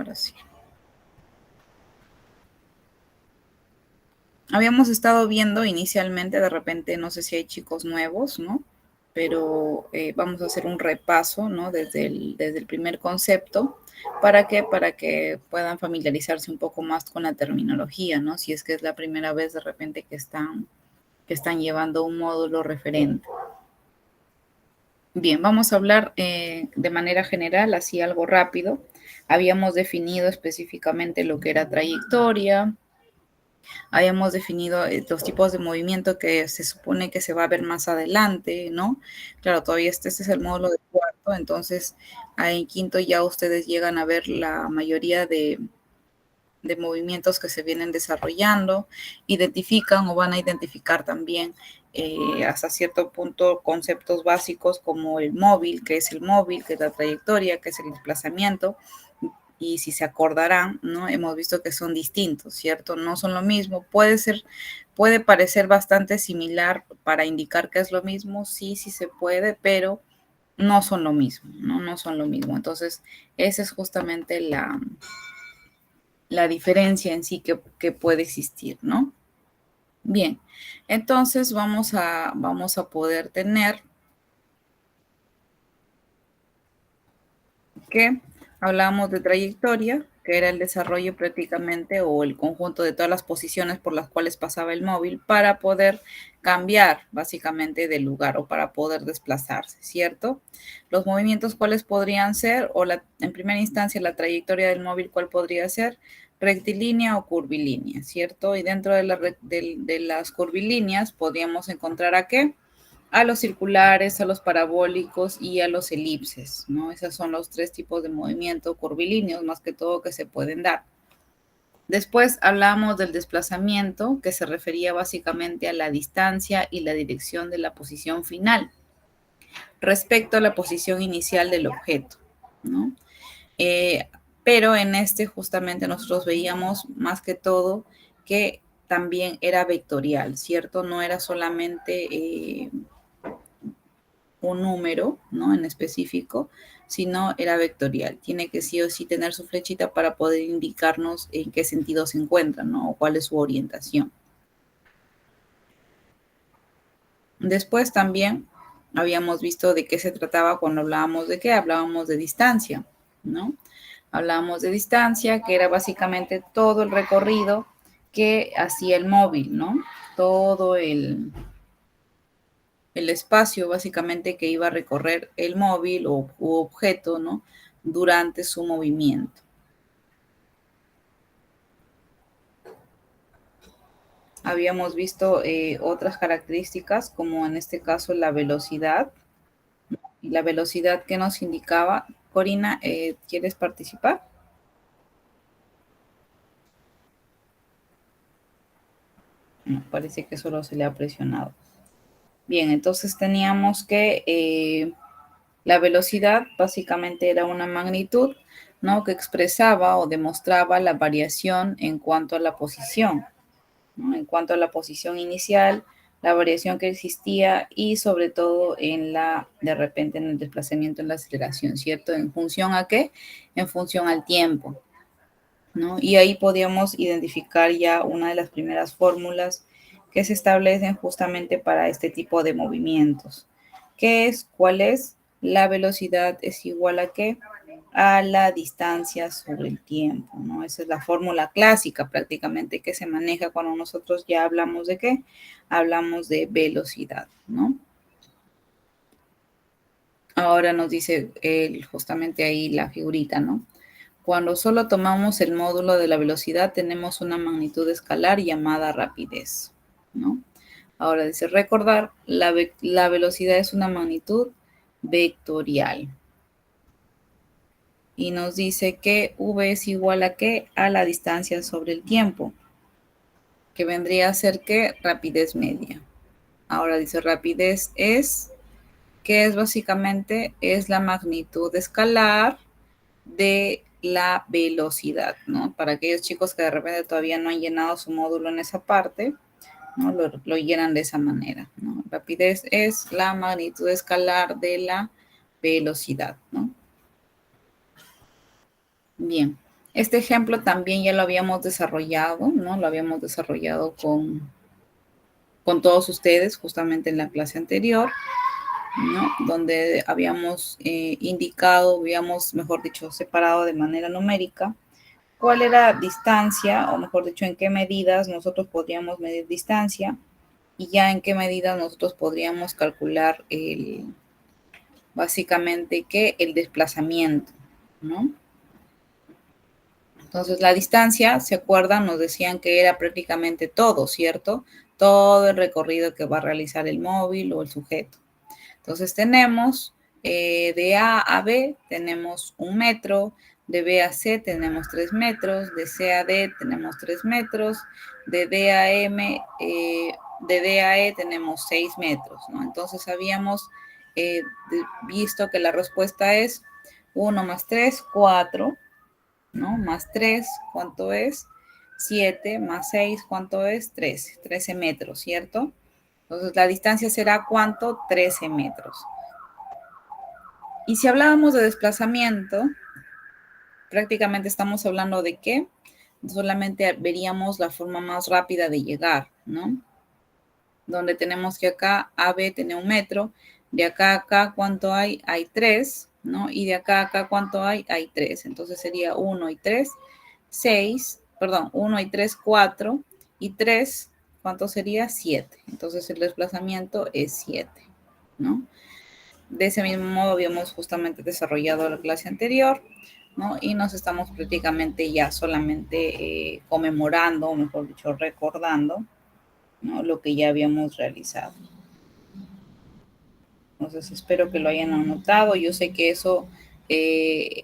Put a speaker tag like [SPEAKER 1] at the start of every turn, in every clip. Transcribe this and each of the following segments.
[SPEAKER 1] Ahora sí. Habíamos estado viendo inicialmente, de repente, no sé si hay chicos nuevos, ¿no? Pero vamos a hacer un repaso, ¿no? Desde el primer concepto. ¿Para qué? Para que puedan familiarizarse un poco más con la terminología, ¿no? Si es que es la primera vez de repente que están llevando un módulo referente. Bien, vamos a hablar de manera general, así algo rápido. Habíamos definido específicamente lo que era trayectoria, habíamos definido los tipos de movimiento que se supone que se va a ver más adelante, ¿no? Claro, todavía este es el módulo de cuarto, entonces en quinto ya ustedes llegan a ver la mayoría de movimientos que se vienen desarrollando, identifican o van a identificar también hasta cierto punto conceptos básicos como el móvil, que es el móvil, que es la trayectoria, que es el desplazamiento, y si se acordarán, ¿no? Hemos visto que son distintos, ¿cierto? No son lo mismo. Puede parecer bastante similar para indicar que es lo mismo, sí, sí se puede, pero no son lo mismo, ¿no? No son lo mismo. Entonces, esa es justamente la diferencia en sí que puede existir, ¿no? Bien, entonces vamos a poder tener que hablábamos de trayectoria, que era el desarrollo prácticamente o el conjunto de todas las posiciones por las cuales pasaba el móvil para poder cambiar básicamente de lugar o para poder desplazarse, ¿cierto? Los movimientos, ¿cuáles podrían ser? En primera instancia, la trayectoria del móvil, ¿cuál podría ser? Rectilínea o curvilínea, ¿cierto? Y dentro de las curvilíneas podríamos encontrar a qué? A los circulares, a los parabólicos y a los elipses, ¿no? Esos son los tres tipos de movimiento curvilíneos, más que todo, que se pueden dar. Después hablamos del desplazamiento, que se refería básicamente a la distancia y la dirección de la posición final respecto a la posición inicial del objeto, ¿no? Eh, pero en este justamente nosotros veíamos más que todo que también era vectorial, ¿cierto? No era solamente un número, ¿no? En específico, sino era vectorial. Tiene que sí o sí tener su flechita para poder indicarnos en qué sentido se encuentra, ¿no? O cuál es su orientación. Después también habíamos visto de qué se trataba cuando hablábamos de qué, hablábamos de distancia, ¿no? Hablábamos de distancia, que era básicamente todo el recorrido que hacía el móvil, ¿no? Todo el espacio básicamente que iba a recorrer el móvil u objeto, ¿no? Durante su movimiento. Habíamos visto otras características, como en este caso la velocidad. Y la velocidad que nos indicaba. Corina, ¿quieres participar? No, parece que solo se le ha presionado. Bien, entonces teníamos que la velocidad básicamente era una magnitud, ¿no? Que expresaba o demostraba la variación en cuanto a la posición, ¿no? En cuanto a la posición inicial, la variación que existía y sobre todo de repente en el desplazamiento, en la aceleración, ¿cierto? ¿En función a qué? En función al tiempo, ¿no? Y ahí podíamos identificar ya una de las primeras fórmulas que se establecen justamente para este tipo de movimientos. ¿Qué es? ¿Cuál es? La velocidad es igual a qué? A la distancia sobre el tiempo, ¿no? Esa es la fórmula clásica prácticamente que se maneja cuando nosotros ya hablamos de qué? Hablamos de velocidad, ¿no? Ahora nos dice justamente ahí la figurita, ¿no? Cuando solo tomamos el módulo de la velocidad, tenemos una magnitud escalar llamada rapidez, ¿no? Ahora dice, recordar, la velocidad es una magnitud vectorial. Y nos dice que v es igual a qué? A la distancia sobre el tiempo, que vendría a ser ¿qué? Rapidez media. Ahora dice, rapidez es, que es básicamente, es la magnitud escalar de la velocidad, ¿no? Para aquellos chicos que de repente todavía no han llenado su módulo en esa parte, ¿no? Lo llenan de esa manera, ¿no? Rapidez es la magnitud escalar de la velocidad, ¿no? Bien. Este ejemplo también ya lo habíamos desarrollado, ¿no? Lo habíamos desarrollado con todos ustedes justamente en la clase anterior, ¿no? Donde habíamos indicado, habíamos, mejor dicho, separado de manera numérica cuál era distancia, o mejor dicho, en qué medidas nosotros podríamos medir distancia y ya en qué medidas nosotros podríamos calcular básicamente que el desplazamiento, ¿no? Entonces, la distancia, ¿se acuerdan? Nos decían que era prácticamente todo, ¿cierto? Todo el recorrido que va a realizar el móvil o el sujeto. Entonces, tenemos de A a B, tenemos 1 metro, de B a C tenemos 3 metros, de C a D tenemos 3 metros, de D a M, de D a E tenemos 6 metros, ¿no? Entonces, habíamos visto que la respuesta es 1 más 3, 4, ¿no? Más 3, ¿cuánto es? 7 más 6, ¿cuánto es? 13, 13 metros, ¿cierto? Entonces, la distancia será ¿cuánto? 13 metros. Y si hablábamos de desplazamiento, prácticamente estamos hablando de que solamente veríamos la forma más rápida de llegar, ¿no? Donde tenemos que acá AB tiene 1 metro, de acá a acá, ¿cuánto hay? Hay 3, ¿no? Y de acá a acá, ¿cuánto hay? Hay 3. Entonces sería 1 y 3, 6, perdón, 1 y 3, 4, y 3, ¿cuánto sería? 7. Entonces el desplazamiento es 7, ¿no? De ese mismo modo habíamos justamente desarrollado la clase anterior, ¿no? Y nos estamos prácticamente ya solamente conmemorando, o mejor dicho, recordando, ¿no? Lo que ya habíamos realizado. Entonces, espero que lo hayan anotado. Yo sé que eso,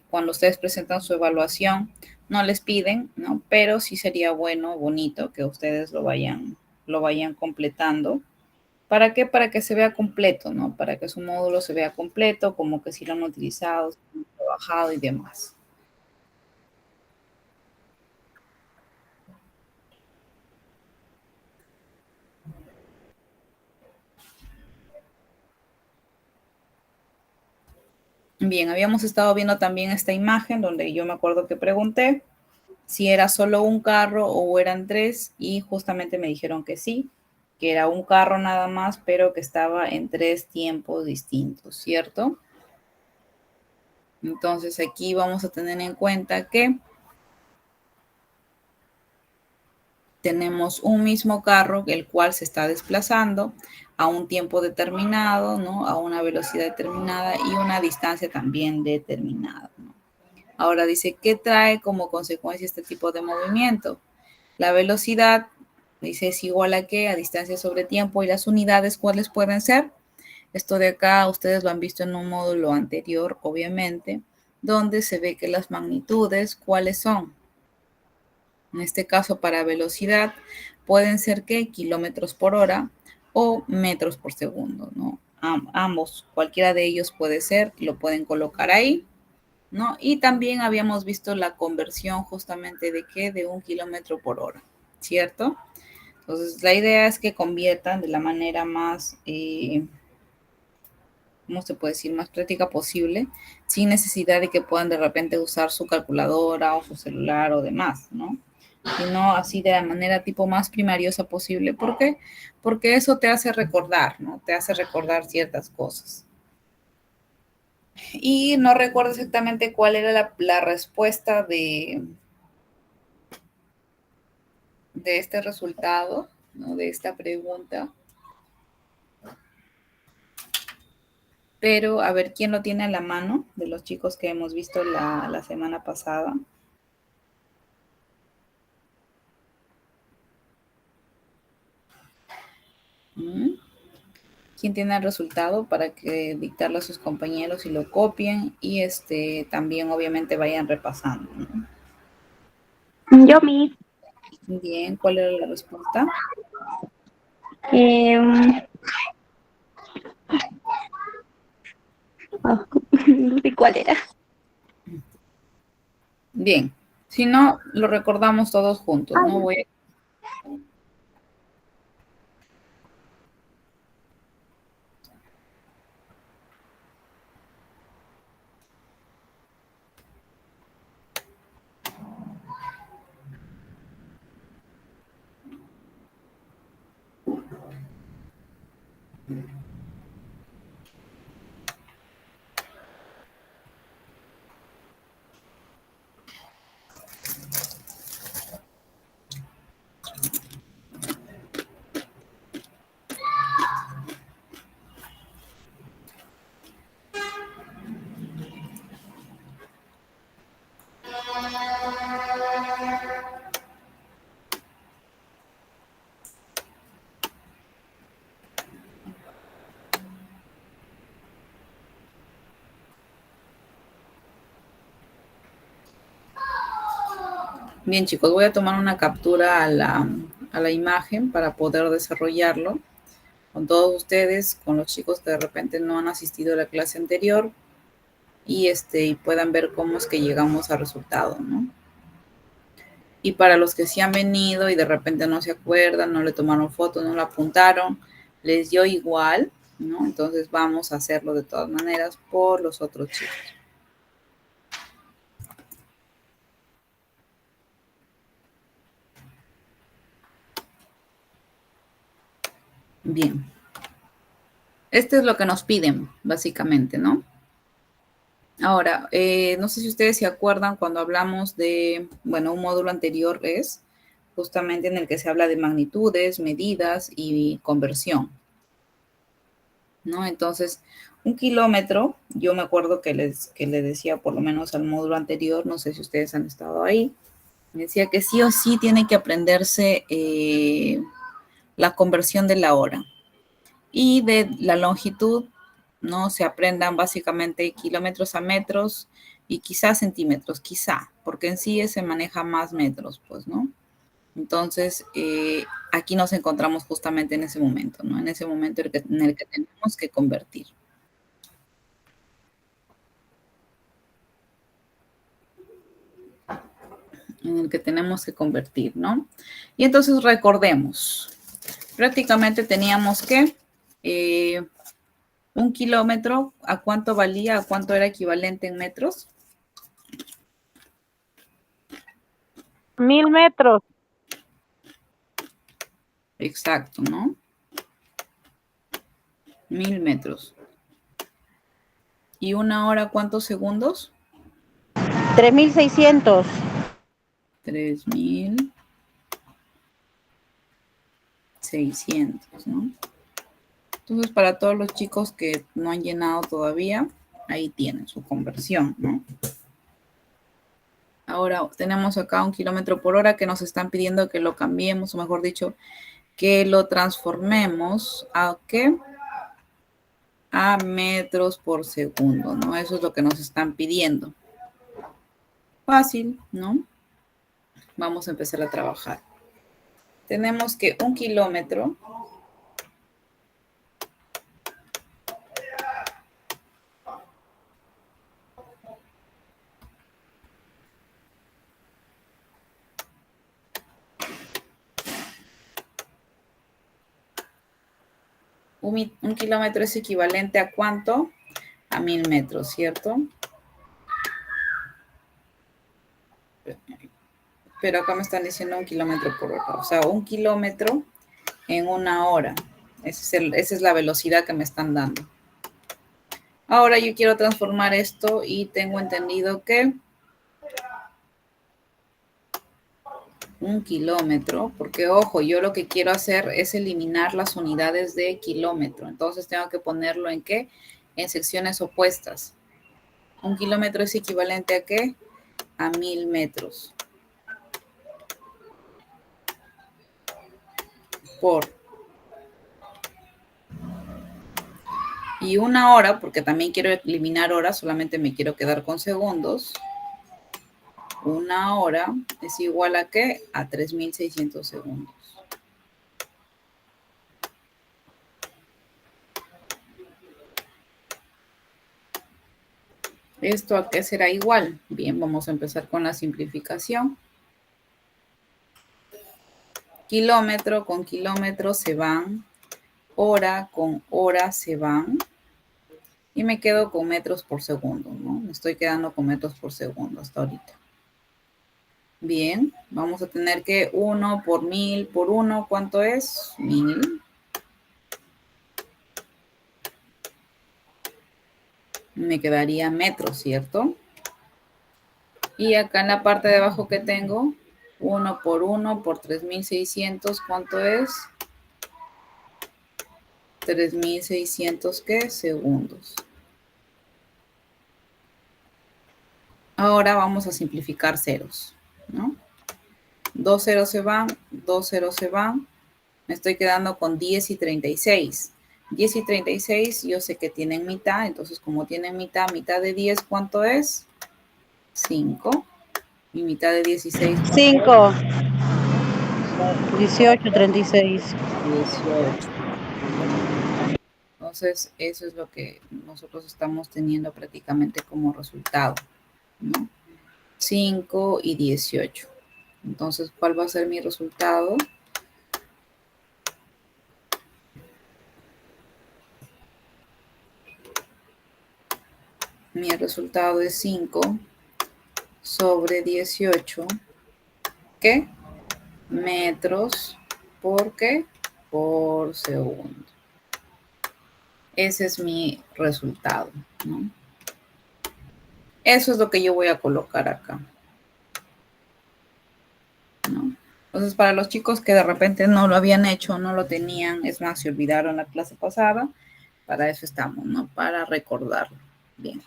[SPEAKER 1] cuando ustedes presentan su evaluación, no les piden, ¿no? Pero sí sería bueno, bonito que ustedes lo vayan completando. ¿Para qué? Para que se vea completo, ¿no? Para que su módulo se vea completo, como que si lo han utilizado, si lo han trabajado y demás. Bien, habíamos estado viendo también esta imagen donde yo me acuerdo que pregunté si era solo un carro o eran tres y justamente me dijeron que sí, que era un carro nada más, pero que estaba en 3 tiempos distintos, ¿cierto? Entonces aquí vamos a tener en cuenta que tenemos un mismo carro, el cual se está desplazando a un tiempo determinado, ¿no? A una velocidad determinada y una distancia también determinada, ¿no? Ahora dice, ¿qué trae como consecuencia este tipo de movimiento? La velocidad, dice, es igual a qué, a distancia sobre tiempo, y las unidades, ¿cuáles pueden ser? Esto de acá, ustedes lo han visto en un módulo anterior, obviamente, donde se ve que las magnitudes, ¿cuáles son? En este caso, para velocidad, pueden ser ¿qué? Kilómetros por hora o metros por segundo, ¿no? Ambos, cualquiera de ellos puede ser, lo pueden colocar ahí, ¿no? Y también habíamos visto la conversión justamente de qué, de 1 kilómetro por hora, ¿cierto? Entonces, la idea es que conviertan de la manera más, ¿cómo se puede decir?, más práctica posible, sin necesidad de que puedan de repente usar su calculadora o su celular o demás, ¿no? Sino así de la manera tipo más primariosa posible. ¿Por qué? Porque eso te hace recordar, ¿no? Te hace recordar ciertas cosas. Y no recuerdo exactamente cuál era la respuesta de este resultado, ¿no? De esta pregunta. Pero a ver quién lo tiene a la mano de los chicos que hemos visto la semana pasada. ¿Quién tiene el resultado para que dictarlo a sus compañeros y lo copien y también obviamente vayan repasando, ¿no?
[SPEAKER 2] Yo mi.
[SPEAKER 1] Bien, ¿cuál era la respuesta?
[SPEAKER 2] No sé cuál era.
[SPEAKER 1] Bien, si no, lo recordamos todos juntos, ¿no? Voy a... Bien, chicos, voy a tomar una captura a la imagen para poder desarrollarlo con todos ustedes, con los chicos que de repente no han asistido a la clase anterior y puedan ver cómo es que llegamos al resultado, ¿no? Y para los que sí han venido y de repente no se acuerdan, no le tomaron fotos, no lo apuntaron, les dio igual, ¿no? Entonces vamos a hacerlo de todas maneras por los otros chicos. Bien. Esto es lo que nos piden, básicamente, ¿no? Ahora, no sé si ustedes se acuerdan cuando hablamos de, bueno, un módulo anterior es justamente en el que se habla de magnitudes, medidas y conversión, ¿no? Entonces, un kilómetro, yo me acuerdo que les decía por lo menos al módulo anterior, no sé si ustedes han estado ahí, me decía que sí o sí tiene que aprenderse la conversión de la hora. Y de la longitud, ¿no? Se aprendan básicamente kilómetros a metros y quizás centímetros, quizá, porque en sí se maneja más metros, pues, ¿no? Entonces, aquí nos encontramos justamente en ese momento, ¿no? En ese momento en el que tenemos que convertir. En el que tenemos que convertir, ¿no? Y entonces recordemos, prácticamente teníamos que un kilómetro, ¿a cuánto valía? ¿A cuánto era equivalente en metros?
[SPEAKER 3] 1000 metros.
[SPEAKER 1] Exacto, ¿no? 1000 metros. ¿Y una hora cuántos segundos?
[SPEAKER 3] 3600.
[SPEAKER 1] 3600, ¿no? Entonces, para todos los chicos que no han llenado todavía, ahí tienen su conversión, ¿no? Ahora tenemos acá 1 kilómetro por hora que nos están pidiendo que lo cambiemos, o mejor dicho, que lo transformemos a ¿qué? A metros por segundo, ¿no? Eso es lo que nos están pidiendo. Fácil, ¿no? Vamos a empezar a trabajar. Tenemos que 1 kilómetro un kilómetro es equivalente ¿a cuánto? A 1000 metros, ¿cierto? Pero acá me están diciendo 1 kilómetro por hora. O sea, 1 kilómetro en una hora. Esa es la velocidad que me están dando. Ahora yo quiero transformar esto y tengo entendido que 1 kilómetro, porque ojo, yo lo que quiero hacer es eliminar las unidades de kilómetro. Entonces tengo que ponerlo ¿en qué? En secciones opuestas. 1 kilómetro es equivalente ¿a qué? A 1000 metros. Por. Y una hora, porque también quiero eliminar horas, solamente me quiero quedar con segundos. Una hora es igual ¿a qué? A 3600 segundos. ¿Esto a qué será igual? Bien, vamos a empezar con la simplificación. Kilómetro con kilómetro se van. Hora con hora se van. Y me quedo con metros por segundo, ¿no? Me estoy quedando con metros por segundo hasta ahorita. Bien, vamos a tener que 1 por 1000 por 1, ¿cuánto es? 1000. Me quedaría metros, ¿cierto? Y acá en la parte de abajo que tengo, 1 por 3600, ¿cuánto es? 3600, ¿qué? Segundos. Ahora vamos a simplificar ceros, ¿no? 2 ceros se van, 2 ceros se van. Me estoy quedando con 10 y 36. 10 y 36 yo sé que tienen mitad, entonces como tienen mitad, mitad de 10, ¿cuánto es? 5. Y mitad de 16, ¿cuánto
[SPEAKER 3] 5, 18, 36.
[SPEAKER 1] es? 18. Entonces, eso es lo que nosotros estamos teniendo prácticamente como resultado, ¿no? 5 y 18. Entonces, ¿cuál va a ser mi resultado? Mi resultado es 5 sobre 18. ¿Qué? Metros por qué? Por segundo. Ese es mi resultado, ¿no? Eso es lo que yo voy a colocar acá, ¿no? Entonces, para los chicos que de repente no lo habían hecho, no lo tenían, es más, se olvidaron la clase pasada, para eso estamos, ¿no? Para recordarlo. Bien.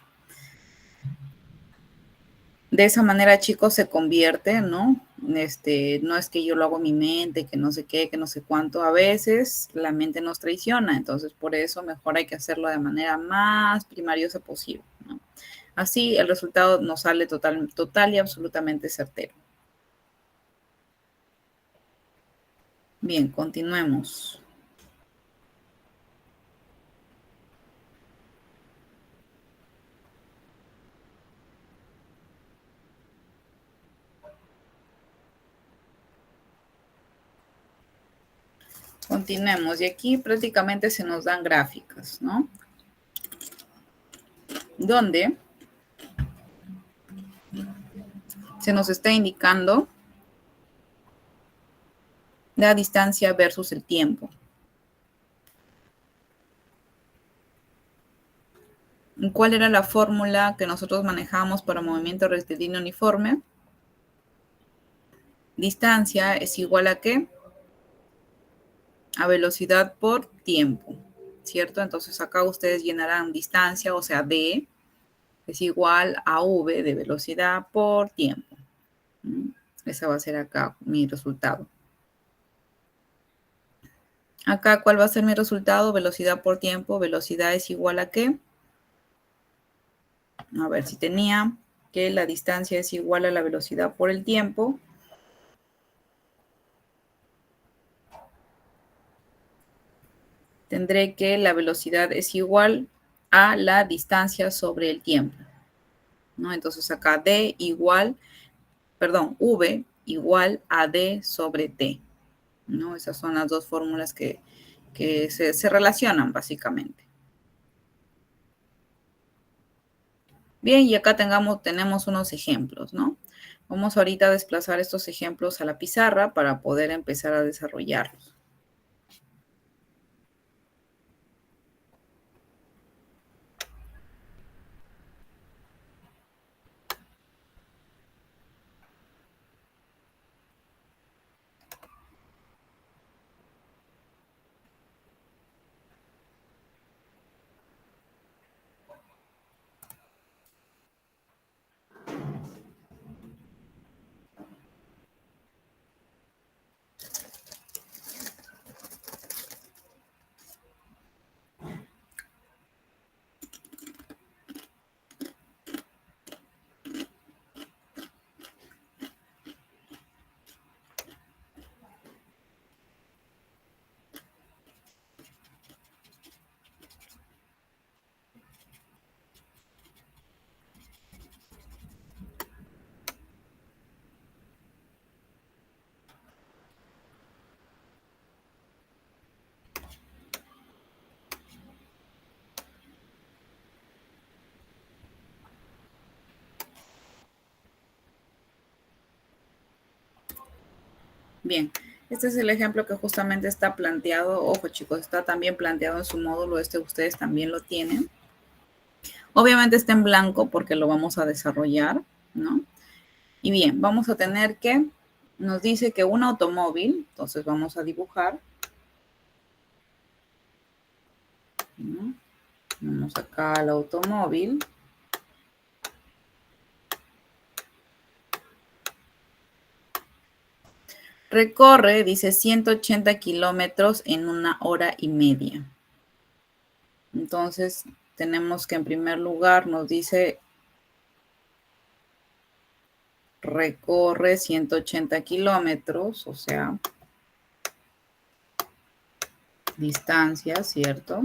[SPEAKER 1] De esa manera, chicos, se convierte, ¿no? No es que yo lo hago en mi mente, que no sé qué, que no sé cuánto. A veces la mente nos traiciona, entonces por eso mejor hay que hacerlo de manera más primariosa posible, ¿no? Así el resultado nos sale total y absolutamente certero. Bien, continuemos. Continuemos. Y aquí prácticamente se nos dan gráficas, ¿no? Donde se nos está indicando la distancia versus el tiempo. ¿Cuál era la fórmula que nosotros manejamos para movimiento rectilíneo uniforme? Distancia es igual a ¿qué? A velocidad por tiempo, ¿cierto? Entonces acá ustedes llenarán distancia, o sea, D es igual a V de velocidad por tiempo. Ese va a ser acá mi resultado. Acá, ¿cuál va a ser mi resultado? Velocidad por tiempo. Velocidad es igual a ¿qué? A ver, si tenía que la distancia es igual a la velocidad por el tiempo. Tendré que la velocidad es igual a la distancia sobre el tiempo, ¿no? Entonces acá V igual a D sobre T, ¿no? Esas son las dos fórmulas que se relacionan básicamente. Bien, y acá tenemos unos ejemplos, ¿no? Vamos ahorita a desplazar estos ejemplos a la pizarra para poder empezar a desarrollarlos. Bien, este es el ejemplo que justamente está planteado. Ojo, chicos, está también planteado en su módulo. Ustedes también lo tienen. Obviamente está en blanco porque lo vamos a desarrollar, ¿no? Y bien, vamos a tener que, nos dice que un automóvil, entonces vamos a dibujar, ¿no? Vamos acá al automóvil. Recorre, dice, 180 kilómetros en 1 hora y media. Entonces, tenemos que en primer lugar nos dice recorre 180 kilómetros, o sea, distancia, ¿cierto?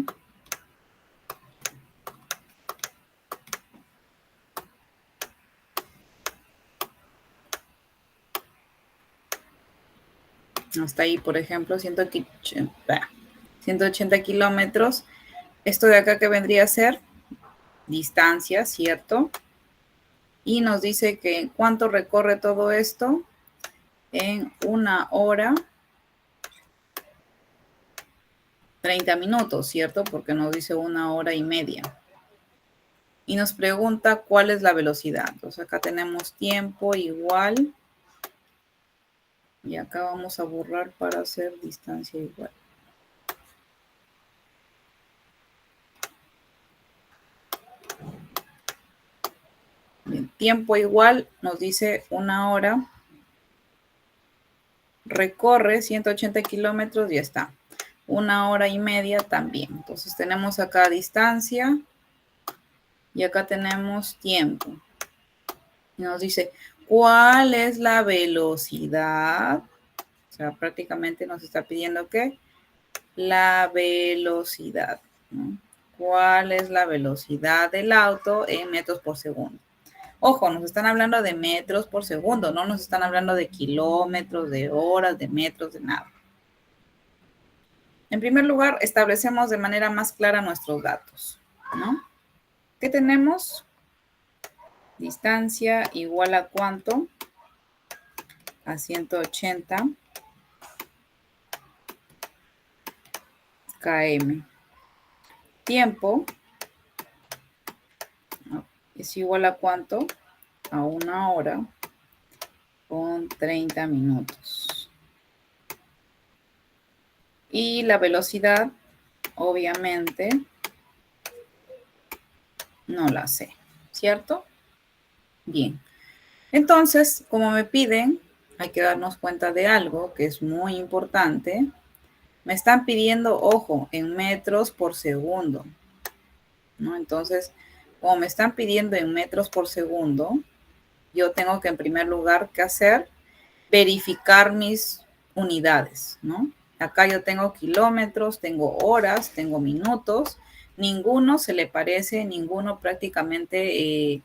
[SPEAKER 1] Hasta ahí, por ejemplo, 180 kilómetros. Esto de acá que vendría a ser distancia, ¿cierto? Y nos dice que cuánto recorre todo esto en 1 hora 30 minutos, ¿cierto? Porque nos dice 1 hora y media. Y nos pregunta cuál es la velocidad. Entonces acá tenemos tiempo igual. Y acá vamos a borrar para hacer distancia igual. Bien, tiempo igual nos dice 1 hora. Recorre 180 kilómetros, ya está. 1 hora y media también. Entonces tenemos acá distancia y acá tenemos tiempo. Y nos dice, ¿cuál es la velocidad? O sea, prácticamente nos está pidiendo que la velocidad, ¿no? ¿Cuál es la velocidad del auto en metros por segundo? Ojo, nos están hablando de metros por segundo, no nos están hablando de kilómetros, de horas, de metros, de nada. En primer lugar, establecemos de manera más clara nuestros datos, ¿no? ¿Qué tenemos? Distancia igual a ¿cuánto? A 180 km. Tiempo es igual a ¿cuánto? A 1 hora con 30 minutos. Y la velocidad, obviamente, no la sé, ¿cierto? Bien. Entonces, como me piden, hay que darnos cuenta de algo que es muy importante. Me están pidiendo, ojo, en metros por segundo, ¿no? Entonces, como me están pidiendo en metros por segundo, yo tengo que en primer lugar, ¿qué hacer? Verificar mis unidades, ¿no? Acá yo tengo kilómetros, tengo horas, tengo minutos. Ninguno se le parece, ninguno prácticamente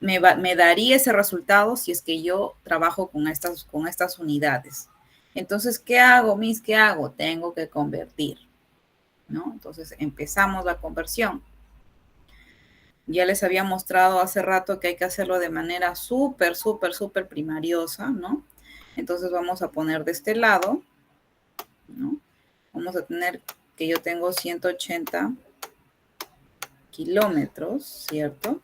[SPEAKER 1] me daría ese resultado si es que yo trabajo con estas unidades. Entonces, ¿qué hago, Miss? ¿Qué hago? Tengo que convertir, ¿no? Entonces, empezamos la conversión. Ya les había mostrado hace rato que hay que hacerlo de manera súper primariosa, ¿no? Entonces, vamos a poner de este lado, ¿no? Vamos a tener que yo tengo 180 kilómetros, ¿cierto?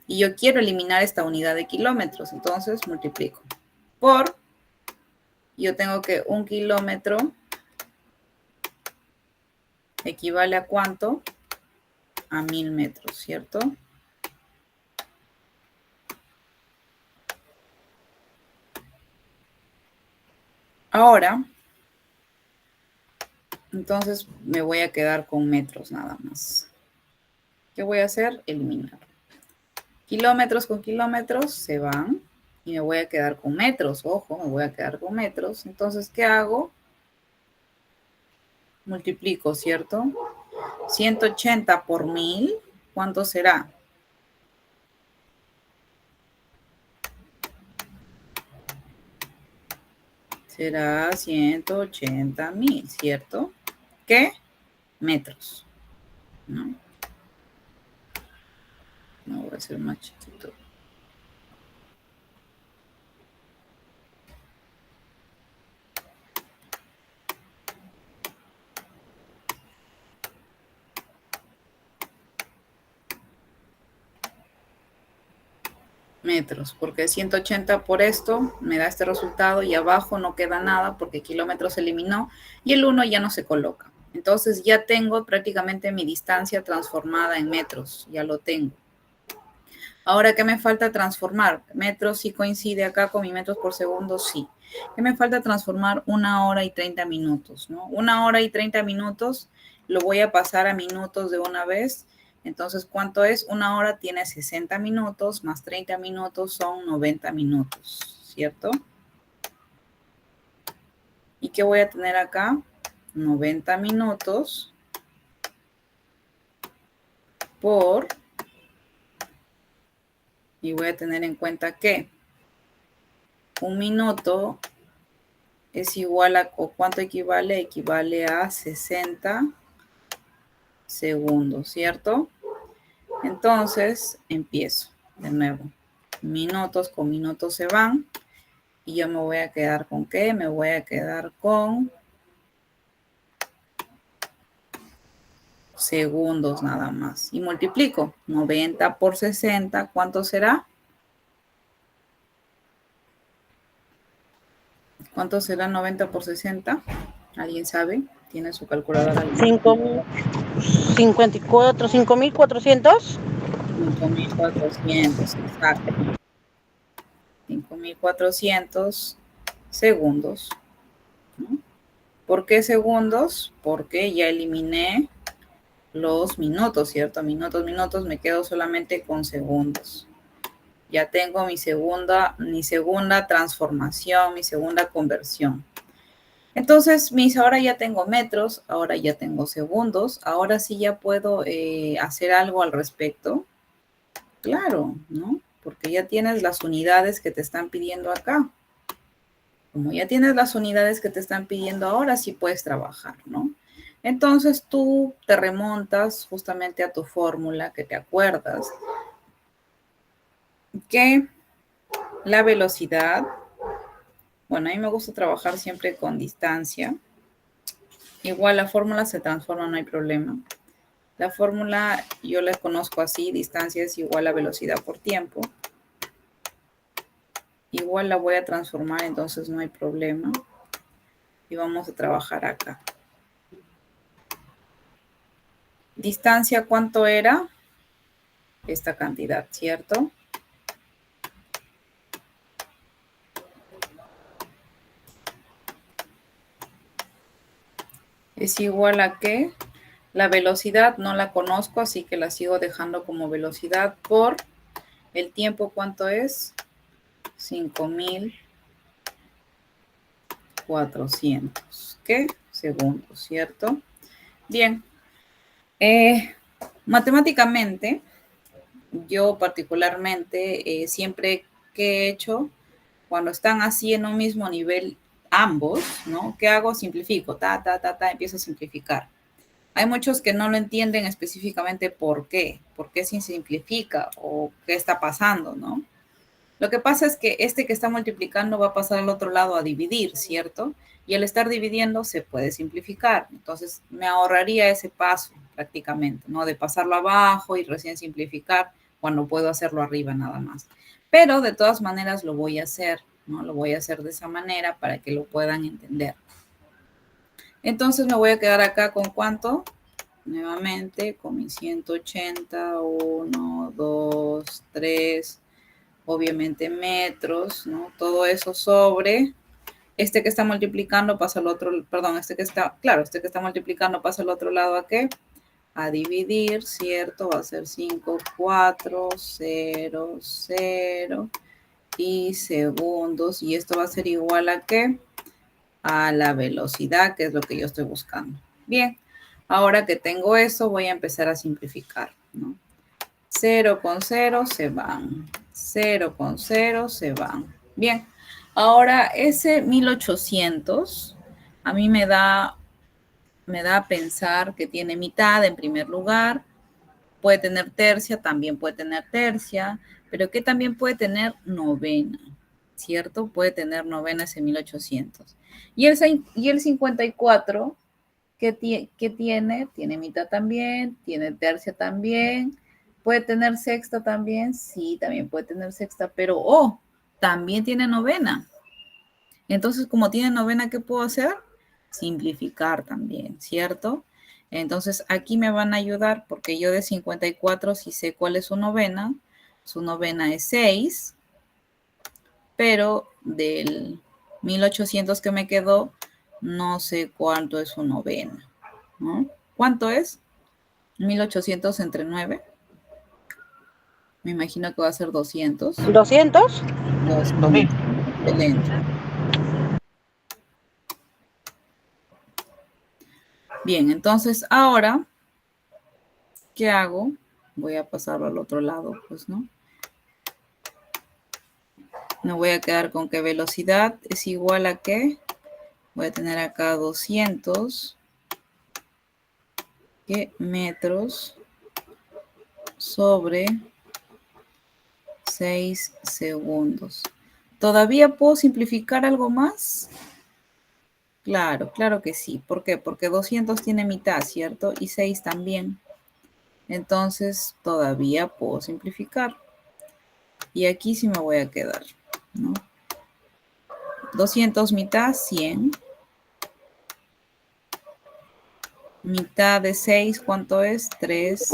[SPEAKER 1] Y yo quiero eliminar esta unidad de kilómetros, entonces multiplico por, yo tengo que 1 kilómetro equivale a ¿cuánto? A 1000 metros, ¿cierto? Ahora, entonces me voy a quedar con metros nada más. ¿Qué voy a hacer? Eliminar. Kilómetros con kilómetros se van y me voy a quedar con metros. Ojo, me voy a quedar con metros. Entonces, ¿qué hago? Multiplico, ¿cierto? 180 por 1000, ¿cuánto será? Será 180.000, ¿cierto? ¿Qué? Metros, ¿no? No voy a hacer más chiquito. Metros, porque 180 por esto me da este resultado y abajo no queda nada porque kilómetros se eliminó y el 1 ya no se coloca. Entonces ya tengo prácticamente mi distancia transformada en metros, ya lo tengo. Ahora, ¿qué me falta transformar? Metros sí coincide acá con mi metros por segundo, sí. ¿Qué me falta transformar? 1 hora y 30 minutos, ¿no? 1 hora y 30 minutos lo voy a pasar a minutos de una vez. Entonces, ¿cuánto es? 1 hora tiene 60 minutos, más 30 minutos son 90 minutos, ¿cierto? ¿Y qué voy a tener acá? 90 minutos por... Y voy a tener en cuenta que 1 minuto es igual a, ¿o cuánto equivale? Equivale a 60 segundos, ¿cierto? Entonces, empiezo de nuevo. Minutos con minutos se van. Y yo me voy a quedar con ¿qué? Me voy a quedar con segundos nada más. Y multiplico. 90 por 60, ¿cuánto será? ¿Cuánto será 90 por 60? ¿Alguien sabe? ¿Tiene su calculadora?
[SPEAKER 3] 54, 5.400.
[SPEAKER 1] 5.400, exacto. 5.400 segundos, ¿no? ¿Por qué segundos? Porque ya eliminé los minutos, ¿cierto? Minutos, me quedo solamente con segundos. Ya tengo mi segunda transformación, mi segunda conversión. Entonces, ahora ya tengo metros, ahora ya tengo segundos, ahora sí ya puedo hacer algo al respecto. Claro, ¿no? Porque ya tienes las unidades que te están pidiendo acá. Como ya tienes las unidades que te están pidiendo ahora, sí puedes trabajar, ¿no? Entonces tú te remontas justamente a tu fórmula que te acuerdas que la velocidad, bueno, a mí me gusta trabajar siempre con distancia. Igual la fórmula se transforma, no hay problema. La fórmula yo la conozco así, distancia es igual a velocidad por tiempo. Igual la voy a transformar, entonces no hay problema. Y vamos a trabajar acá. Distancia, ¿cuánto era? Esta cantidad, ¿cierto? Es igual a que la velocidad no la conozco, así que la sigo dejando como velocidad por el tiempo, ¿cuánto es? 5.400. ¿Qué? Segundos, ¿cierto? Bien. Matemáticamente, yo particularmente siempre que he hecho, cuando están así en un mismo nivel ambos, ¿no? ¿Qué hago? Simplifico, empiezo a simplificar. Hay muchos que no lo entienden específicamente por qué se simplifica o qué está pasando, ¿no? Lo que pasa es que este que está multiplicando va a pasar al otro lado a dividir, ¿cierto? Y al estar dividiendo se puede simplificar. Entonces me ahorraría ese paso prácticamente, ¿no? De pasarlo abajo y recién simplificar cuando puedo hacerlo arriba nada más. Pero de todas maneras lo voy a hacer, ¿no? Lo voy a hacer de esa manera para que lo puedan entender. Entonces me voy a quedar acá con ¿cuánto? Nuevamente con mi 180, 1, 2, 3, obviamente metros, ¿no? Todo eso sobre este que está multiplicando pasa al otro, perdón, este que está multiplicando pasa al otro lado, ¿a qué? A dividir, ¿cierto? Va a ser 5, 4, 0, 0 y segundos. Y esto va a ser igual a ¿qué? A la velocidad, que es lo que yo estoy buscando. Bien, ahora que tengo eso, voy a empezar a simplificar, ¿no? 0 con 0 se van. 0 con 0 se van. Bien, ahora ese 1800 a mí me da a pensar que tiene mitad en primer lugar. Puede tener tercia, también puede tener tercia, pero que también puede tener novena, ¿cierto? Puede tener novena ese 1800. Y el 54, ¿qué tiene? Tiene mitad también, tiene tercia también. ¿Puede tener sexta también? Sí, también puede tener sexta, pero también tiene novena. Entonces, como tiene novena, ¿qué puedo hacer? Simplificar también, ¿cierto? Entonces, aquí me van a ayudar porque yo de 54, si sé cuál es su novena, su novena es 6, pero del 1800 que me quedó, no sé cuánto es su novena, ¿no? ¿Cuánto es? 1800 entre 9. Me imagino que va a ser 200.
[SPEAKER 3] 200.
[SPEAKER 1] 200. Excelente. Bien, entonces ahora, ¿qué hago? Voy a pasarlo al otro lado, pues, ¿no? Me voy a quedar con que velocidad es igual a ¿qué? Voy a tener acá 200 metros sobre 6 segundos. ¿Todavía puedo simplificar algo más? Claro, claro que sí. ¿Por qué? Porque 200 tiene mitad, ¿cierto? Y 6 también. Entonces, todavía puedo simplificar. Y aquí sí me voy a quedar, ¿no? 200 mitad, 100. Mitad de 6, ¿cuánto es? 3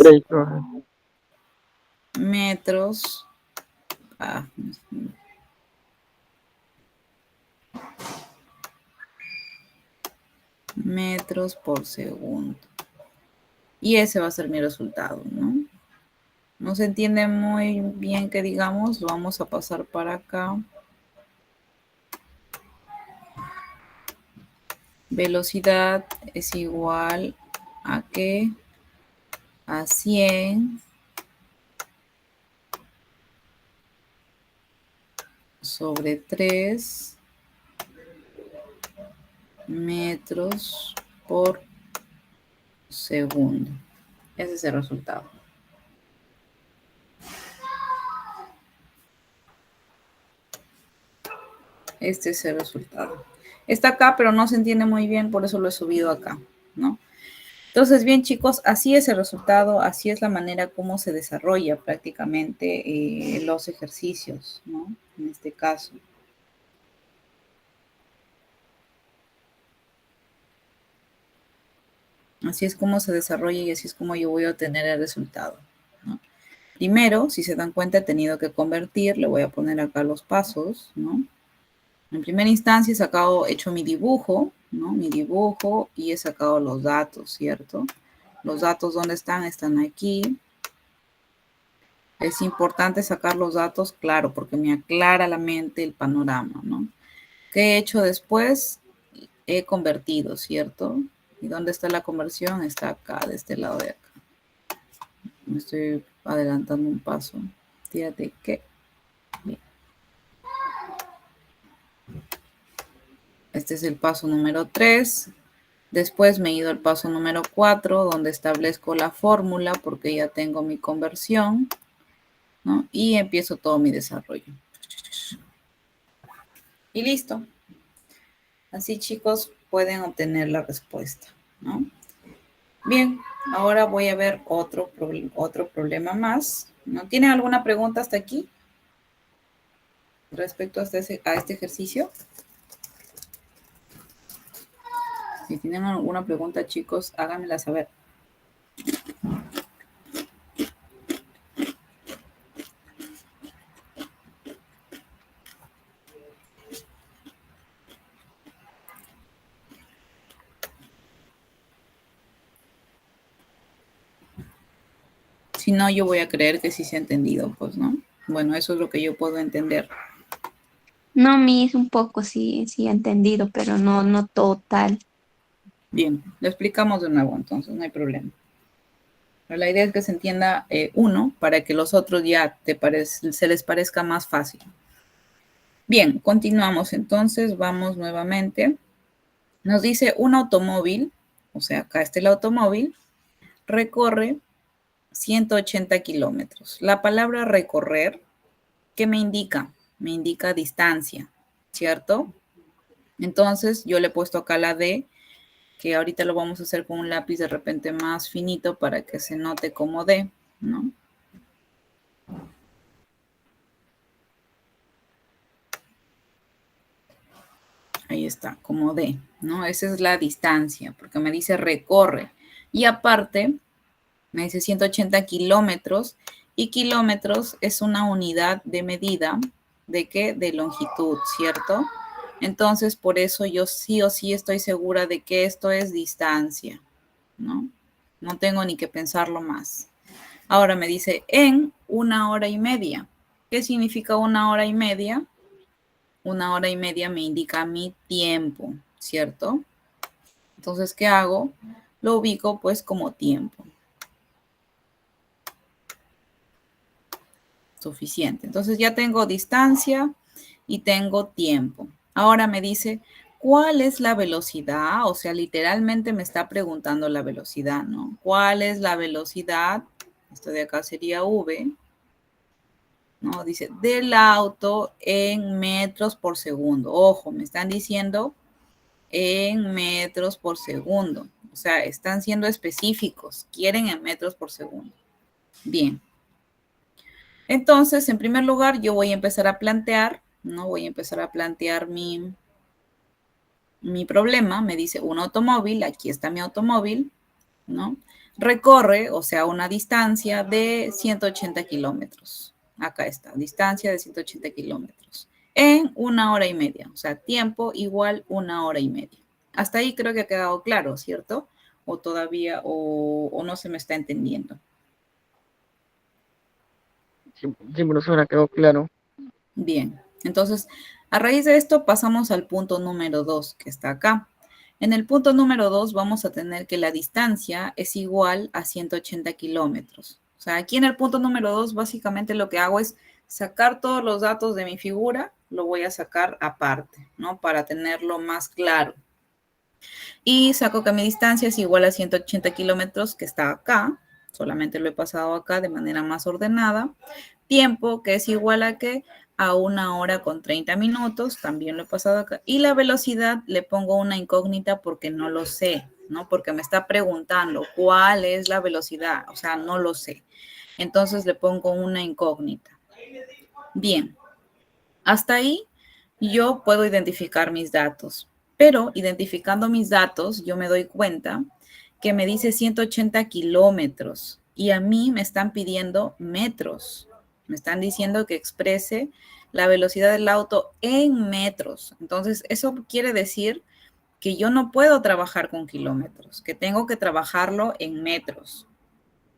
[SPEAKER 1] metros. Ah, metros por segundo. Y ese va a ser mi resultado, ¿no? No se entiende muy bien que digamos, lo vamos a pasar para acá. Velocidad es igual a ¿qué? A 100 sobre 3 metros por segundo. Ese es el resultado. Este es el resultado. Está acá, pero no se entiende muy bien, por eso lo he subido acá, ¿no? Entonces, bien, chicos, así es el resultado, así es la manera como se desarrolla prácticamente los ejercicios, ¿no? En este caso. Así es como se desarrolla y así es como yo voy a obtener el resultado, ¿no? Primero, si se dan cuenta, he tenido que convertir, le voy a poner acá los pasos, ¿no? En primera instancia he hecho mi dibujo, ¿no? Mi dibujo y he sacado los datos, ¿cierto? Los datos, ¿dónde están? Están aquí. Es importante sacar los datos, claro, porque me aclara la mente el panorama, ¿no? ¿Qué he hecho después? He convertido, ¿cierto? ¿Y dónde está la conversión? Está acá, de este lado de acá. Me estoy adelantando un paso. Fíjate que... Bien. Este es el paso número 3. Después me he ido al paso número 4, donde establezco la fórmula, porque ya tengo mi conversión, ¿no? Y empiezo todo mi desarrollo. Y listo. Así, chicos, pueden obtener la respuesta, ¿no? Bien, ahora voy a ver otro problema más, ¿no? ¿Tienen alguna pregunta hasta aquí respecto a este ejercicio? Si tienen alguna pregunta, chicos, háganmela saber. Si no, yo voy a creer que sí se ha entendido, pues, ¿no? Bueno, eso es lo que yo puedo entender.
[SPEAKER 2] No, Miss, un poco sí, sí he entendido, pero no total.
[SPEAKER 1] Bien, lo explicamos de nuevo, entonces, no hay problema. Pero la idea es que se entienda uno para que los otros ya se les parezca más fácil. Bien, continuamos entonces, vamos nuevamente. Nos dice un automóvil, o sea, acá está el automóvil, recorre 180 kilómetros. La palabra recorrer, ¿qué me indica? Me indica distancia, ¿cierto? Entonces, yo le he puesto acá la D, que ahorita lo vamos a hacer con un lápiz de repente más finito para que se note como D, ¿no? Ahí está, como D, ¿no? Esa es la distancia, porque me dice recorre. Y aparte, me dice 180 kilómetros Y kilómetros es una unidad de medida ¿de qué? De longitud, ¿cierto? Entonces, por eso yo sí o sí estoy segura de que esto es distancia, ¿no? No tengo ni que pensarlo más. Ahora me dice en 1 hora y media. ¿Qué significa 1 hora y media? 1 hora y media me indica mi tiempo, ¿cierto? Entonces, ¿qué hago? Lo ubico pues como tiempo. Suficiente. Entonces ya tengo distancia y tengo tiempo. Ahora me dice, ¿cuál es la velocidad? O sea, literalmente me está preguntando la velocidad, ¿no? ¿Cuál es la velocidad? Esto de acá sería V, ¿no? Dice, del auto en metros por segundo. Ojo, me están diciendo en metros por segundo. O sea, están siendo específicos. Quieren en metros por segundo. Bien. Entonces, en primer lugar, yo voy a empezar a plantear, ¿no? Voy a empezar a plantear mi problema. Me dice un automóvil, aquí está mi automóvil, ¿no? Recorre, o sea, una distancia de 180 kilómetros. Acá está, distancia de 180 kilómetros. En 1 hora y media, o sea, tiempo igual 1 hora y media. Hasta ahí creo que ha quedado claro, ¿cierto? O todavía, o no se me está entendiendo.
[SPEAKER 4] Sí, profesora, quedó claro.
[SPEAKER 1] Bien, entonces, a raíz de esto pasamos al punto número 2, que está acá. En el punto número 2 vamos a tener que la distancia es igual a 180 kilómetros. O sea, aquí en el punto número 2 básicamente lo que hago es sacar todos los datos de mi figura, lo voy a sacar aparte, ¿no? Para tenerlo más claro. Y saco que mi distancia es igual a 180 kilómetros, que está acá. Solamente lo he pasado acá de manera más ordenada. Tiempo, que es igual a que a 1 hora con 30 minutos, también lo he pasado acá. Y la velocidad le pongo una incógnita porque no lo sé, ¿no? Porque me está preguntando cuál es la velocidad, o sea, no lo sé. Entonces le pongo una incógnita. Bien, hasta ahí yo puedo identificar mis datos, pero identificando mis datos yo me doy cuenta que me dice 180 kilómetros y a mí me están pidiendo metros. Me están diciendo que exprese la velocidad del auto en metros. Entonces, eso quiere decir que yo no puedo trabajar con kilómetros, que tengo que trabajarlo en metros.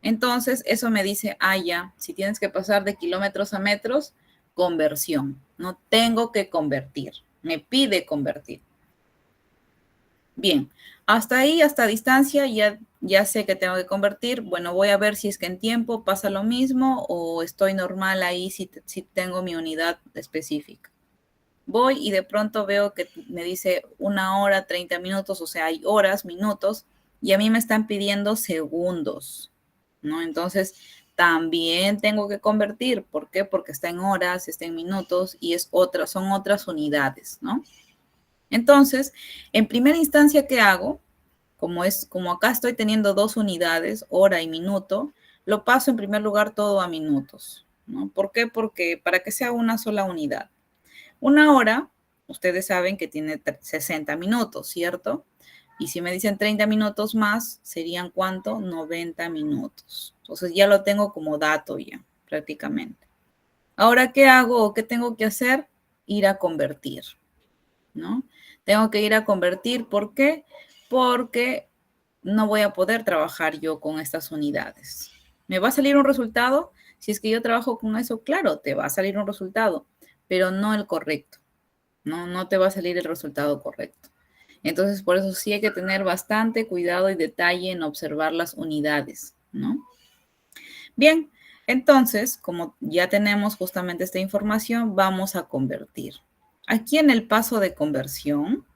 [SPEAKER 1] Entonces, eso me dice, ya, si tienes que pasar de kilómetros a metros, conversión. No tengo que convertir, me pide convertir. Bien, hasta ahí, hasta distancia, ya sé que tengo que convertir. Bueno, voy a ver si es que en tiempo pasa lo mismo o estoy normal ahí si tengo mi unidad específica. Voy y de pronto veo que me dice 1 hora, 30 minutos, o sea, hay horas, minutos, y a mí me están pidiendo segundos, ¿no? Entonces, también tengo que convertir. ¿Por qué? Porque está en horas, está en minutos y son otras unidades, ¿no? Entonces, en primera instancia, ¿qué hago? Como acá estoy teniendo dos unidades, hora y minuto, lo paso en primer lugar todo a minutos, ¿no? ¿Por qué? Porque para que sea una sola unidad. 1 hora, ustedes saben que tiene 60 minutos, ¿cierto? Y si me dicen 30 minutos más, ¿serían cuánto? 90 minutos. Entonces ya lo tengo como dato ya, prácticamente. Ahora, ¿qué hago o qué tengo que hacer? Ir a convertir, ¿no? Tengo que ir a convertir. ¿Por qué? Porque no voy a poder trabajar yo con estas unidades. ¿Me va a salir un resultado? Si es que yo trabajo con eso, claro, te va a salir un resultado, pero no el correcto. No te va a salir el resultado correcto. Entonces, por eso sí hay que tener bastante cuidado y detalle en observar las unidades, ¿no? Bien, entonces, como ya tenemos justamente esta información, vamos a convertir. Aquí en el paso de conversión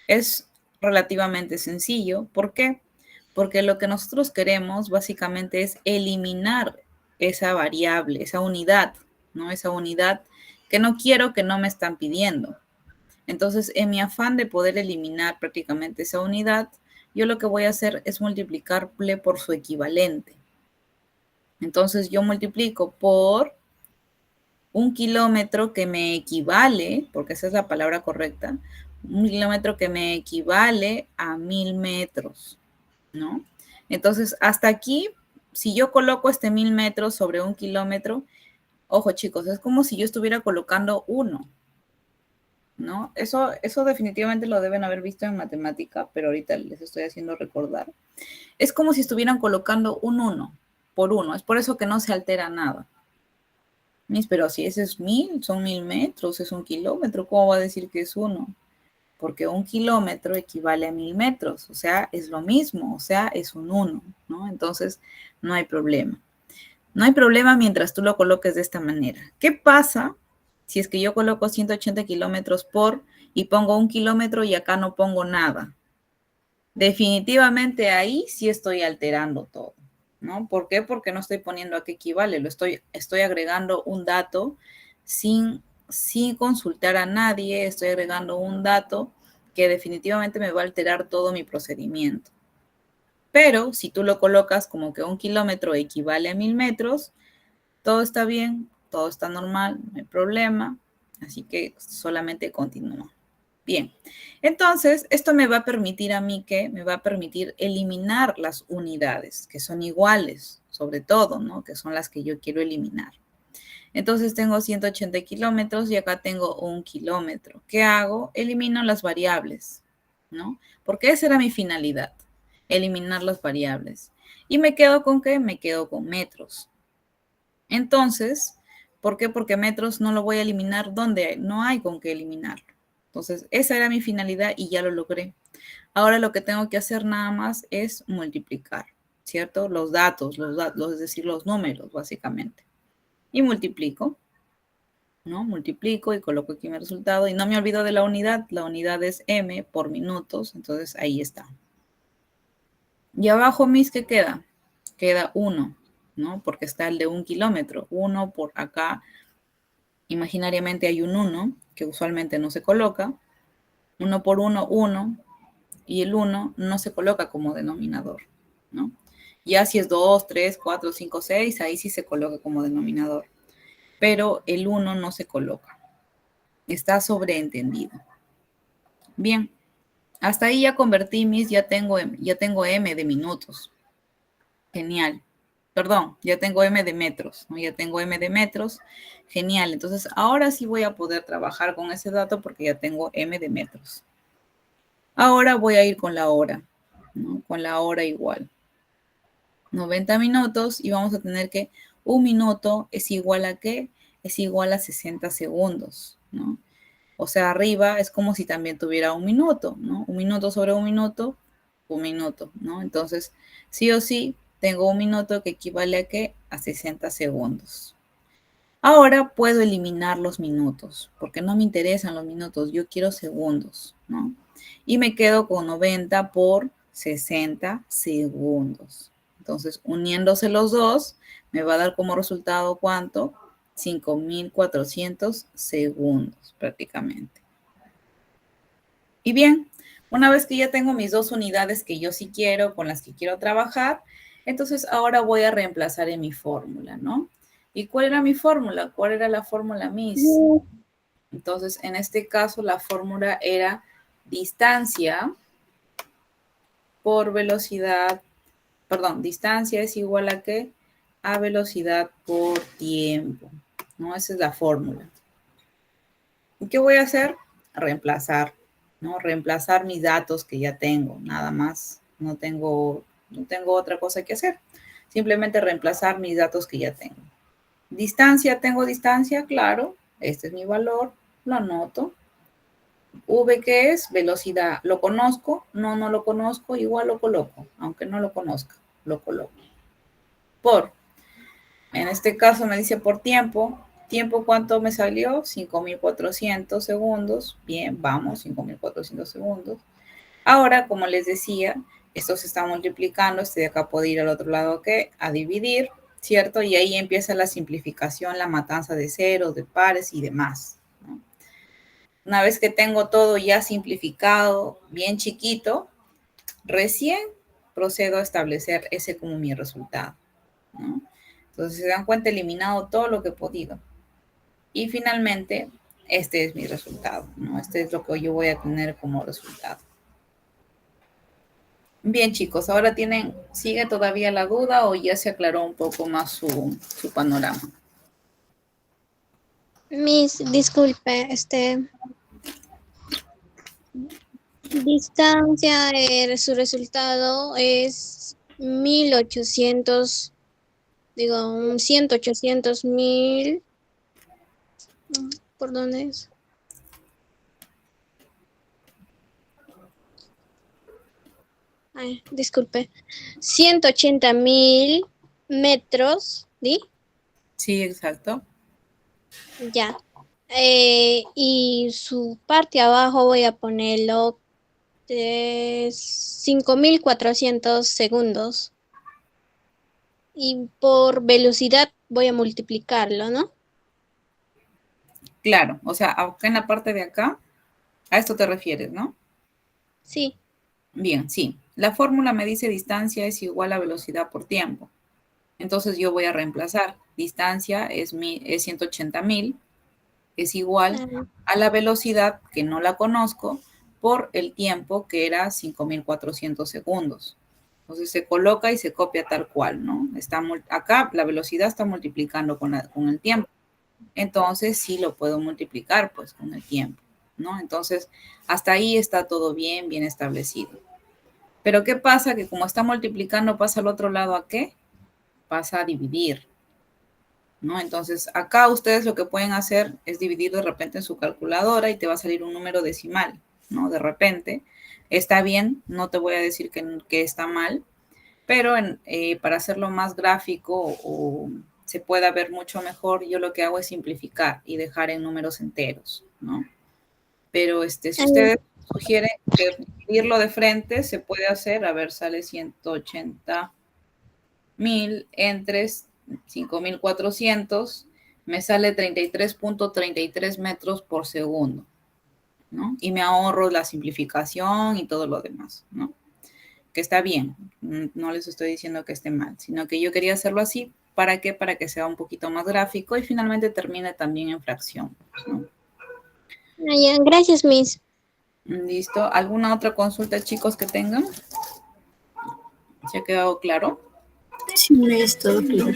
[SPEAKER 1] es relativamente sencillo. ¿Por qué? Porque lo que nosotros queremos básicamente es eliminar esa variable, esa unidad, ¿no? Esa unidad que no quiero, que no me están pidiendo. Entonces, en mi afán de poder eliminar prácticamente esa unidad, yo lo que voy a hacer es multiplicarle por su equivalente. Entonces, yo multiplico por 1 kilómetro que me equivale, porque esa es la palabra correcta, 1 kilómetro que me equivale a 1000 metros, ¿no? Entonces, hasta aquí si yo coloco 1000 metros sobre 1 kilómetro, ojo chicos, es como si yo estuviera colocando 1, ¿no? Eso definitivamente lo deben haber visto en matemática, pero ahorita les estoy haciendo recordar. Es como si estuvieran colocando un 1 por 1, es por eso que no se altera nada. Pero si ese es 1000, son 1000 metros, es 1 kilómetro, ¿cómo va a decir que es 1? Porque 1 kilómetro equivale a 1000 metros, o sea, es lo mismo, o sea, es un 1, ¿no? Entonces, no hay problema. No hay problema mientras tú lo coloques de esta manera. ¿Qué pasa si es que yo coloco 180 kilómetros por y pongo 1 kilómetro y acá no pongo nada? Definitivamente ahí sí estoy alterando todo, ¿no? ¿Por qué? Porque no estoy poniendo a qué equivale, estoy agregando un dato sin consultar a nadie, estoy agregando un dato que definitivamente me va a alterar todo mi procedimiento. Pero si tú lo colocas como que 1 kilómetro equivale a 1000 metros, todo está bien, todo está normal, no hay problema, así que solamente continúa. Bien, entonces esto me va a permitir a mí que me va a permitir eliminar las unidades que son iguales, sobre todo, ¿no? Que son las que yo quiero eliminar. Entonces tengo 180 kilómetros y acá tengo 1 kilómetro. ¿Qué hago? Elimino las variables, ¿no? Porque esa era mi finalidad, eliminar las variables. ¿Y me quedo con qué? Me quedo con metros. Entonces, ¿por qué? Porque metros no lo voy a eliminar donde no hay con qué eliminarlo. Entonces, esa era mi finalidad y ya lo logré. Ahora lo que tengo que hacer nada más es multiplicar, ¿cierto? Los datos, es decir, los números, básicamente. Y multiplico, ¿no? Multiplico y coloco aquí mi resultado. Y no me olvido de la unidad. La unidad es m por minutos. Entonces, ahí está. Y abajo, mis, ¿qué queda? Queda 1, ¿no? Porque está el de 1 kilómetro. 1 por acá. Imaginariamente hay un 1, que usualmente no se coloca. 1 por 1, 1. Y el 1 no se coloca como denominador, ¿no? Ya si es 2, 3, 4, 5, 6, ahí sí se coloca como denominador. Pero el 1 no se coloca. Está sobreentendido. Bien, hasta ahí ya convertí ya tengo m de minutos. Genial. Perdón, ya tengo m de metros, ¿no? Ya tengo m de metros. Genial. Entonces, ahora sí voy a poder trabajar con ese dato porque ya tengo m de metros. Ahora voy a ir con la hora, ¿no? Con la hora igual. 90 minutos y vamos a tener que 1 minuto es igual a ¿qué? Es igual a 60 segundos, ¿no? O sea, arriba es como si también tuviera 1 minuto, ¿no? 1 minuto sobre 1 minuto, 1 minuto, ¿no? Entonces, sí o sí, tengo 1 minuto que equivale a ¿qué? A 60 segundos. Ahora puedo eliminar los minutos, porque no me interesan los minutos, yo quiero segundos, ¿no? Y me quedo con 90 por 60 segundos. Entonces, uniéndose los dos, me va a dar como resultado, ¿cuánto? 5400 segundos prácticamente. Y bien, una vez que ya tengo mis dos unidades que yo sí quiero, con las que quiero trabajar, entonces ahora voy a reemplazar en mi fórmula, ¿no? ¿Y cuál era mi fórmula? ¿Cuál era la fórmula MIS? Entonces, en este caso, la fórmula era distancia por velocidad, perdón, distancia es igual a ¿qué? A velocidad por tiempo, ¿no? Esa es la fórmula. ¿Y qué voy a hacer? Reemplazar, ¿no? Reemplazar mis datos que ya tengo, nada más. No tengo otra cosa que hacer. Simplemente reemplazar mis datos que ya tengo. Distancia, tengo distancia, claro. Este es mi valor, lo anoto. V, ¿qué es? Velocidad. ¿Lo conozco? No, no lo conozco. Igual lo coloco, aunque no lo conozca, lo coloco. Por, en este caso me dice por tiempo. ¿Tiempo cuánto me salió? 5400 segundos. Bien, vamos, 5400 segundos. Ahora, como les decía, esto se está multiplicando. Este de acá puede ir al otro lado, ¿qué? A dividir, ¿cierto? Y ahí empieza la simplificación, la matanza de ceros, de pares y demás, ¿no? Una vez que tengo todo ya simplificado, bien chiquito, recién procedo a establecer ese como mi resultado, ¿no? Entonces, se dan cuenta, he eliminado todo lo que he podido. Y finalmente, este es mi resultado, ¿no? Este es lo que yo voy a tener como resultado. Bien, chicos, ahora ¿sigue todavía la duda o ya se aclaró un poco más su panorama?
[SPEAKER 5] Miss, disculpe, distancia, su resultado es 1800, digo, un 100, 800 mil, ¿por dónde es? Ay, disculpe, 180.000 metros, ¿sí?
[SPEAKER 1] Sí, exacto.
[SPEAKER 5] Ya. Y su parte abajo voy a ponerlo de 5.400 segundos. Y por velocidad voy a multiplicarlo, ¿no?
[SPEAKER 1] Claro, o sea, acá en la parte de acá, a esto te refieres, ¿no?
[SPEAKER 5] Sí.
[SPEAKER 1] Bien, sí. La fórmula me dice distancia es igual a velocidad por tiempo. Entonces yo voy a reemplazar. Distancia es 180.000, es igual
[SPEAKER 5] Ah,
[SPEAKER 1] a la velocidad, que no la conozco, por el tiempo, que era 5.400 segundos. Entonces se coloca y se copia tal cual, ¿no? Acá la velocidad está multiplicando con el tiempo. Entonces sí lo puedo multiplicar pues con el tiempo, ¿no? Entonces hasta ahí está todo bien, bien establecido. Pero ¿qué pasa? Que como está multiplicando, pasa al otro lado ¿a qué? Pasa a dividir, ¿no? Entonces acá ustedes lo que pueden hacer es dividir de repente en su calculadora y te va a salir un número decimal, ¿no? De repente. Está bien, no te voy a decir que está mal, pero para hacerlo más gráfico o se pueda ver mucho mejor, yo lo que hago es simplificar y dejar en números enteros, ¿no? Pero si
[SPEAKER 5] ah,
[SPEAKER 1] ustedes sugieren que dividirlo de frente, se puede hacer, a ver, sale 180.000 entre 5.400, me sale 33.33 metros por segundo, ¿no? Y me ahorro la simplificación y todo lo demás, ¿no? Que está bien, no les estoy diciendo que esté mal, sino que yo quería hacerlo así. ¿Para qué? Para que sea un poquito más gráfico y finalmente termine también en fracción, ¿no?
[SPEAKER 5] ya, gracias, Miss.
[SPEAKER 1] ¿Listo? ¿Alguna otra consulta, chicos, que tengan? ¿Se ha quedado claro?
[SPEAKER 6] Sí, Miss, todo claro.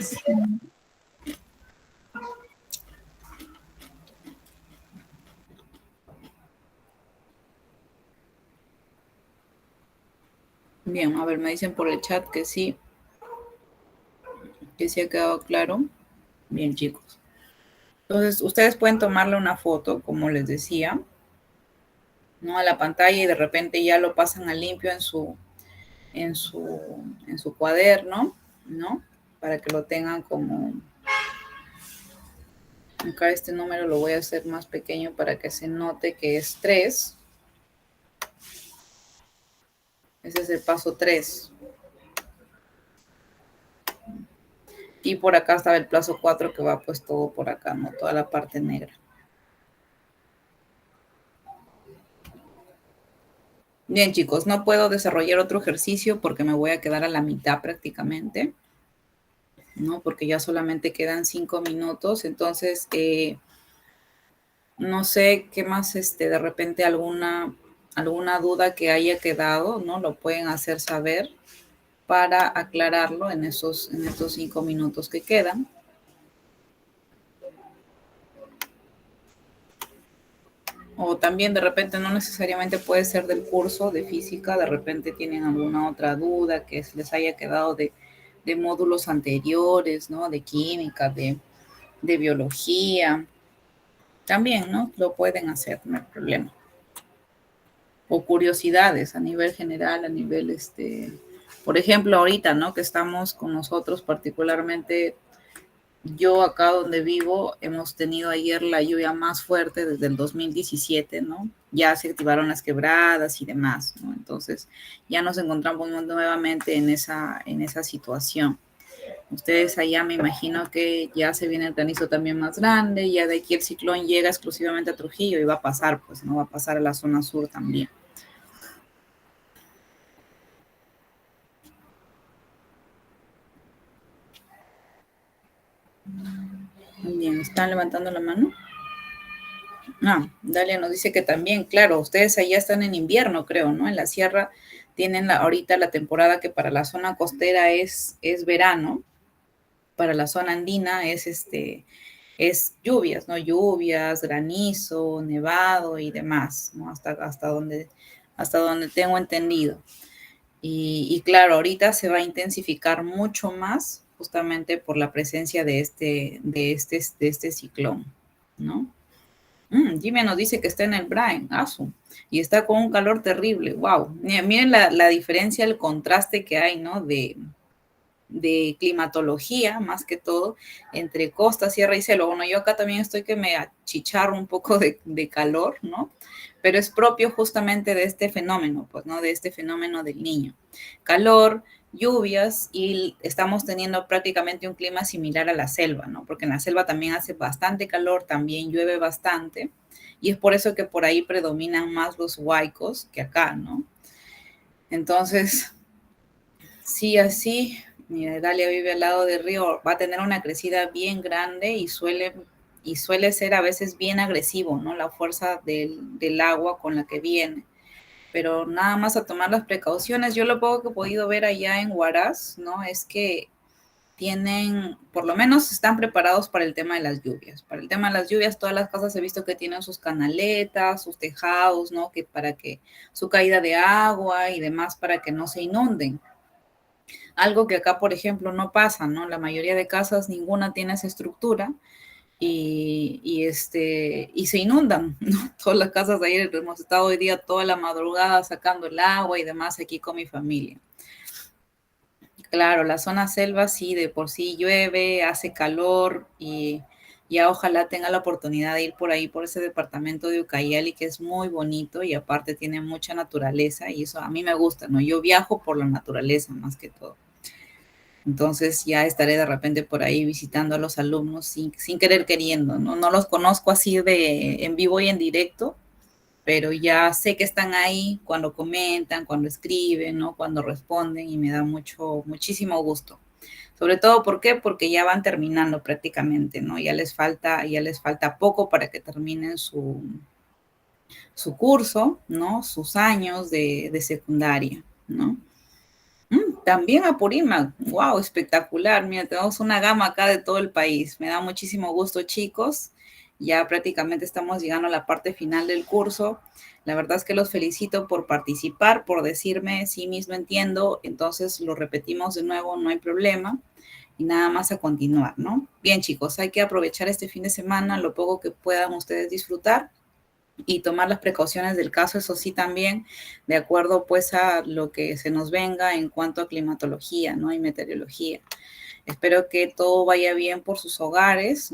[SPEAKER 1] Bien, a ver, me dicen por el chat que sí ha quedado claro. Bien, chicos. Entonces, ustedes pueden tomarle una foto, como les decía, ¿no? A la pantalla y de repente ya lo pasan a limpio en su, en su cuaderno, ¿no? Para que lo tengan como... Acá este número lo voy a hacer más pequeño para que se note que es 3. Ese es el paso 3. Y por acá estaba el paso 4 que va pues todo por acá, ¿no? Toda la parte negra. Bien, chicos, no puedo desarrollar otro ejercicio porque me voy a quedar a la mitad prácticamente, ¿no? Porque ya solamente quedan 5 minutos. Entonces, no sé qué más, de repente alguna duda que haya quedado, ¿no? Lo pueden hacer saber para aclararlo en estos 5 minutos que quedan. O también de repente no necesariamente puede ser del curso de física, de repente tienen alguna otra duda que les haya quedado de módulos anteriores, ¿no? De química, de biología. También, ¿no? Lo pueden hacer, no hay problema. O curiosidades a nivel general, a nivel, por ejemplo, ahorita, ¿no? Que estamos con nosotros particularmente. Yo acá donde vivo hemos tenido ayer la lluvia más fuerte desde el 2017, ¿no? Ya se activaron las quebradas y demás, ¿no? Entonces ya nos encontramos nuevamente en esa situación. Ustedes allá me imagino que ya se viene el granizo también más grande, ya de aquí el ciclón llega exclusivamente a Trujillo y va a pasar, pues no va a pasar a la zona sur también. Muy bien, ¿están levantando la mano? Ah, Dalia nos dice que también, claro, ustedes allá están en invierno, creo, ¿no? En la sierra tienen ahorita la temporada que para la zona costera es verano, para la zona andina es lluvias, ¿no? Lluvias, granizo, nevado y demás, ¿no? Hasta donde tengo entendido. Y claro, ahorita se va a intensificar mucho más justamente por la presencia de este ciclón, ¿no? Jimmy nos dice que está en el Brain, y está con un calor terrible, wow. Miren la diferencia, el contraste que hay, ¿no? De climatología, más que todo, entre costa, sierra y selva. Bueno, yo acá también estoy que me achicharro un poco de calor, ¿no? Pero es propio justamente de este fenómeno, pues, ¿no? De este fenómeno del Niño. Calor, lluvias, y estamos teniendo prácticamente un clima similar a la selva, ¿no? Porque en la selva también hace bastante calor, también llueve bastante, y es por eso que por ahí predominan más los huaicos que acá, ¿no? Entonces, sí, así, mira, Dalia vive al lado del río, va a tener una crecida bien grande y suele ser a veces bien agresivo, ¿no? La fuerza del agua con la que viene. Pero nada más a tomar las precauciones. Yo lo poco que he podido ver allá en Huaraz, ¿no? Es que tienen, por lo menos están preparados para el tema de las lluvias. Para el tema de las lluvias, todas las casas he visto que tienen sus canaletas, sus tejados, ¿no? Que para que su caída de agua y demás para que no se inunden. Algo que acá, por ejemplo, no pasa, ¿no? La mayoría de casas, ninguna tiene esa estructura y se inundan, ¿no? Todas las casas de ayer hemos estado hoy día toda la madrugada sacando el agua y demás aquí con mi familia. Claro, la zona selva sí, de por sí llueve, hace calor y ya ojalá tenga la oportunidad de ir por ahí, por ese departamento de Ucayali, que es muy bonito y aparte tiene mucha naturaleza y eso a mí me gusta, ¿no? Yo viajo por la naturaleza más que todo. Entonces ya estaré de repente por ahí visitando a los alumnos sin querer queriendo, ¿no? No los conozco así en vivo y en directo, pero ya sé que están ahí cuando comentan, cuando escriben, ¿no? Cuando responden y me da muchísimo gusto. Sobre todo, ¿por qué? Porque ya van terminando prácticamente, ¿no? Ya les falta poco para que terminen su curso, ¿no? Sus años de secundaria, ¿no? También Apurímac, wow, espectacular. Mira, tenemos una gama acá de todo el país. Me da muchísimo gusto, chicos. Ya prácticamente estamos llegando a la parte final del curso. La verdad es que los felicito por participar, por decirme, sí mismo entiendo. Entonces lo repetimos de nuevo, no hay problema. Y nada más a continuar, ¿no? Bien, chicos, hay que aprovechar este fin de semana lo poco que puedan ustedes disfrutar y tomar las precauciones del caso, eso sí también, de acuerdo pues a lo que se nos venga en cuanto a climatología, ¿no? Y meteorología. Espero que todo vaya bien por sus hogares, ¿no?